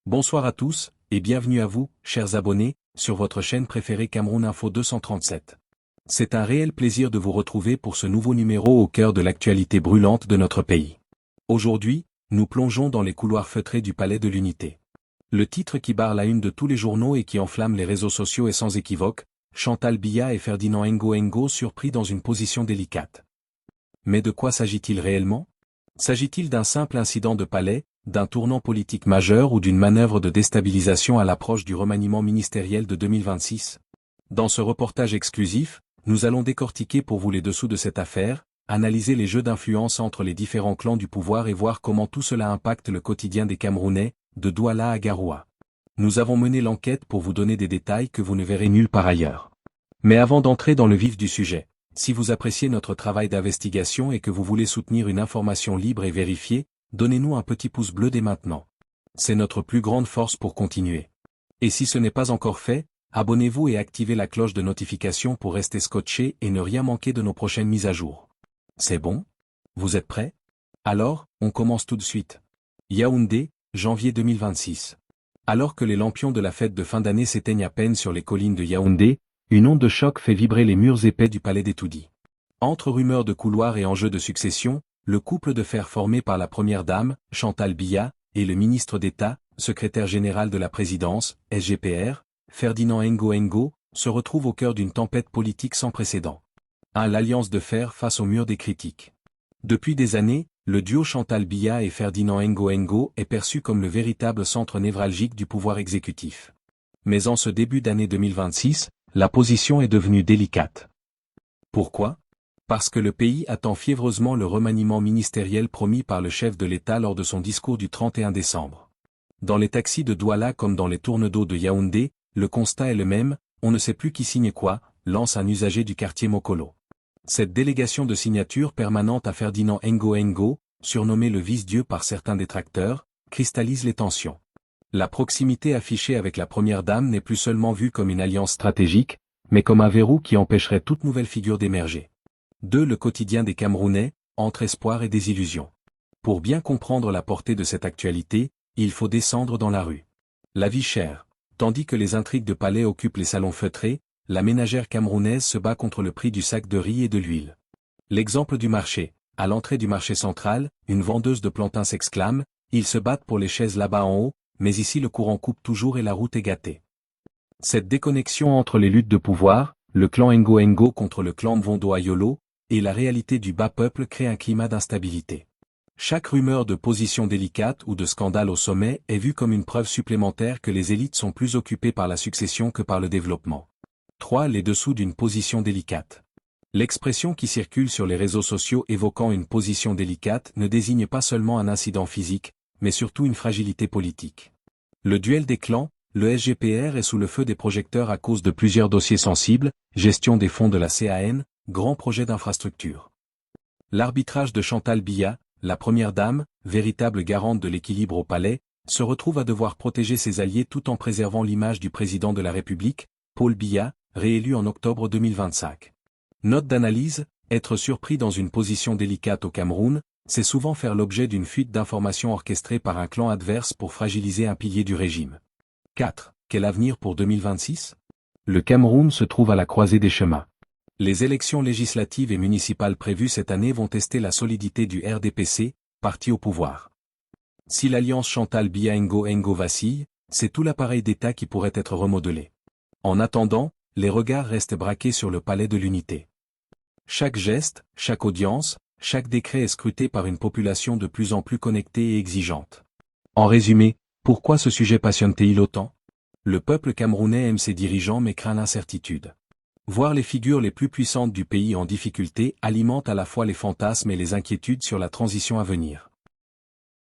Bonsoir à tous, et bienvenue à vous, chers abonnés, sur votre chaîne préférée Cameroun Info 237. C'est un réel plaisir de vous retrouver pour ce nouveau numéro au cœur de l'actualité brûlante de notre pays. Aujourd'hui, nous plongeons dans les couloirs feutrés du Palais de l'Unité. Le titre qui barre la une de tous les journaux et qui enflamme les réseaux sociaux est sans équivoque, Chantal Biya et Ferdinand Ngo surpris dans une position délicate. Mais de quoi s'agit-il réellement? S'agit-il d'un simple incident de palais, d'un tournant politique majeur ou d'une manœuvre de déstabilisation à l'approche du remaniement ministériel de 2026? Dans ce reportage exclusif, nous allons décortiquer pour vous les dessous de cette affaire, analyser les jeux d'influence entre les différents clans du pouvoir et voir comment tout cela impacte le quotidien des Camerounais, de Douala à Garoua. Nous avons mené l'enquête pour vous donner des détails que vous ne verrez nulle part ailleurs. Mais avant d'entrer dans le vif du sujet, si vous appréciez notre travail d'investigation et que vous voulez soutenir une information libre et vérifiée, donnez-nous un petit pouce bleu dès maintenant. C'est notre plus grande force pour continuer. Et si ce n'est pas encore fait, abonnez-vous et activez la cloche de notification pour rester scotché et ne rien manquer de nos prochaines mises à jour. C'est bon? Vous êtes prêts? Alors, on commence tout de suite. Yaoundé, janvier 2026. Alors que les lampions de la fête de fin d'année s'éteignent à peine sur les collines de Yaoundé, une onde de choc fait vibrer les murs épais du palais d'Etoudi. Entre rumeurs de couloirs et enjeux de succession, le couple de fer formé par la première dame, Chantal Biya, et le ministre d'État, secrétaire général de la présidence, SGPR, Ferdinand Ngo, se retrouve au cœur d'une tempête politique sans précédent. L'alliance de fer face au mur des critiques. Depuis des années, le duo Chantal Biya et Ferdinand Ngo est perçu comme le véritable centre névralgique du pouvoir exécutif. Mais en ce début d'année 2026, la position est devenue délicate. Pourquoi? Parce que le pays attend fiévreusement le remaniement ministériel promis par le chef de l'État lors de son discours du 31 décembre. Dans les taxis de Douala comme dans les tournes d'eau de Yaoundé, le constat est le même, on ne sait plus qui signe quoi, lance un usager du quartier Mokolo. Cette délégation de signature permanente à Ferdinand Ngo, surnommé le vice-dieu par certains détracteurs, cristallise les tensions. La proximité affichée avec la première dame n'est plus seulement vue comme une alliance stratégique, mais comme un verrou qui empêcherait toute nouvelle figure d'émerger. 2. Le quotidien des Camerounais, entre espoir et désillusion. Pour bien comprendre la portée de cette actualité, il faut descendre dans la rue. La vie chère. Tandis que les intrigues de palais occupent les salons feutrés, la ménagère camerounaise se bat contre le prix du sac de riz et de l'huile. L'exemple du marché. À l'entrée du marché central, une vendeuse de plantains s'exclame « Ils se battent pour les chaises là-bas en haut, mais ici le courant coupe toujours et la route est gâtée. » Cette déconnexion entre les luttes de pouvoir, le clan Ngo contre le clan Mvondo Ayolo, et la réalité du bas peuple crée un climat d'instabilité. Chaque rumeur de position délicate ou de scandale au sommet est vue comme une preuve supplémentaire que les élites sont plus occupées par la succession que par le développement. 3. Les dessous d'une position délicate. L'expression qui circule sur les réseaux sociaux évoquant une position délicate ne désigne pas seulement un incident physique, mais surtout une fragilité politique. Le duel des clans, le SGPR est sous le feu des projecteurs à cause de plusieurs dossiers sensibles, gestion des fonds de la CAN, grands projets d'infrastructure. L'arbitrage de Chantal Biya, la première dame, véritable garante de l'équilibre au palais, se retrouve à devoir protéger ses alliés tout en préservant l'image du président de la République, Paul Biya, réélu en octobre 2025. Note d'analyse, être surpris dans une position délicate au Cameroun, c'est souvent faire l'objet d'une fuite d'informations orchestrée par un clan adverse pour fragiliser un pilier du régime. 4. Quel avenir pour 2026? Le Cameroun se trouve à la croisée des chemins. Les élections législatives et municipales prévues cette année vont tester la solidité du RDPC, parti au pouvoir. Si l'alliance Chantal Biya Ngo vacille, c'est tout l'appareil d'État qui pourrait être remodelé. En attendant, les regards restent braqués sur le palais de l'Unité. Chaque geste, chaque audience, chaque décret est scruté par une population de plus en plus connectée et exigeante. En résumé, pourquoi ce sujet passionne-t-il autant? Le peuple camerounais aime ses dirigeants mais craint l'incertitude. Voir les figures les plus puissantes du pays en difficulté alimente à la fois les fantasmes et les inquiétudes sur la transition à venir.